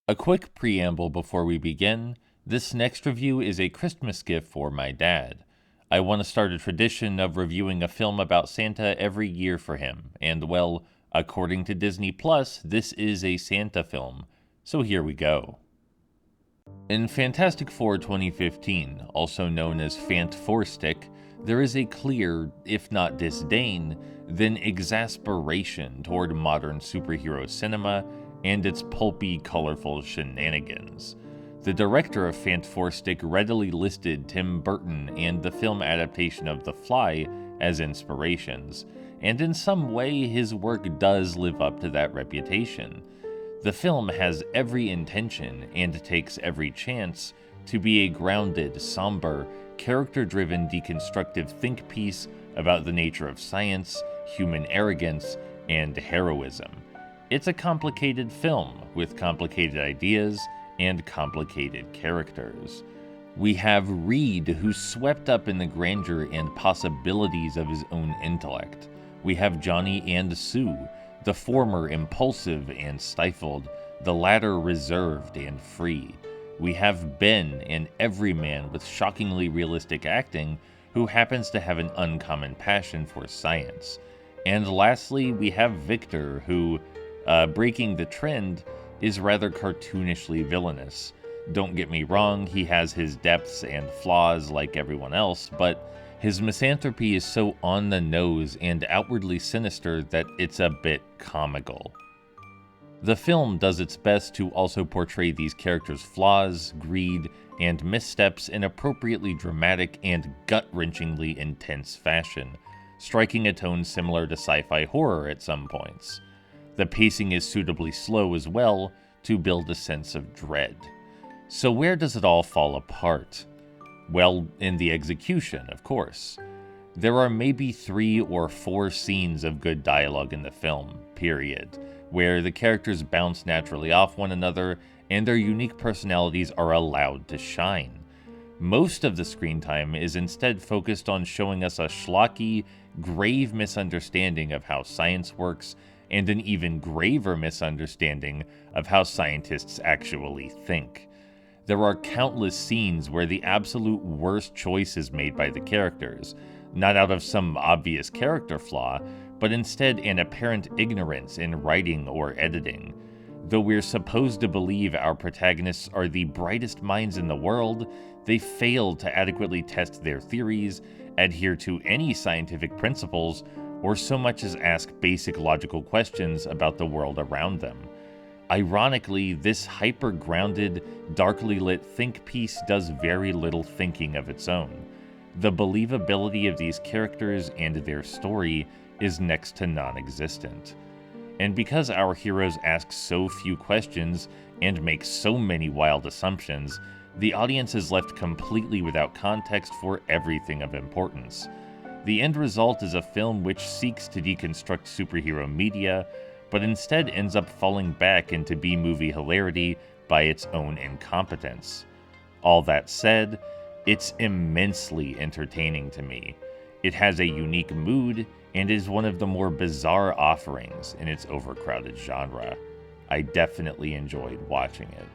A quick preamble before we begin. This next review is a Christmas gift for my dad. I want to start a tradition of reviewing a film about Santa every year for him, and well, according to Disney Plus, this is a Santa film. So here we go. In Fantastic Four 2015, also known as Fant4stic, there is a clear, if not disdain, then exasperation toward modern superhero cinema and its pulpy, colorful shenanigans. The director of Fant4stic readily listed Tim Burton and the film adaptation of The Fly as inspirations, and in some way his work does live up to that reputation. The film has every intention and takes every chance to be a grounded, somber, character-driven deconstructive think piece about the nature of science, human arrogance, and heroism. It's a complicated film with complicated ideas and complicated characters. We have Reed, who's swept up in the grandeur and possibilities of his own intellect. We have Johnny and Sue, the former impulsive and stifled, the latter reserved and free. We have Ben, an everyman with shockingly realistic acting, who happens to have an uncommon passion for science. And lastly, we have Victor, who, breaking the trend, is rather cartoonishly villainous. Don't get me wrong, he has his depths and flaws like everyone else, but his misanthropy is so on the nose and outwardly sinister that it's a bit comical. The film does its best to also portray these characters' flaws, greed, and missteps in appropriately dramatic and gut-wrenchingly intense fashion, striking a tone similar to sci-fi horror at some points. The pacing is suitably slow as well to build a sense of dread. So where does it all fall apart? Well, in the execution, of course. There are maybe 3 or 4 scenes of good dialogue in the film, period, where the characters bounce naturally off one another and their unique personalities are allowed to shine. Most of the screen time is instead focused on showing us a schlocky, grave misunderstanding of how science works and an even graver misunderstanding of how scientists actually think. There are countless scenes where the absolute worst choice is made by the characters, not out of some obvious character flaw, but instead an apparent ignorance in writing or editing. Though we're supposed to believe our protagonists are the brightest minds in the world, they fail to adequately test their theories, adhere to any scientific principles, or so much as ask basic logical questions about the world around them. Ironically, this hyper-grounded, darkly lit think piece does very little thinking of its own. The believability of these characters and their story is next to non-existent. And because our heroes ask so few questions and make so many wild assumptions, the audience is left completely without context for everything of importance. The end result is a film which seeks to deconstruct superhero media, but instead ends up falling back into B-movie hilarity by its own incompetence. All that said, it's immensely entertaining to me. It has a unique mood and is one of the more bizarre offerings in its overcrowded genre. I definitely enjoyed watching it.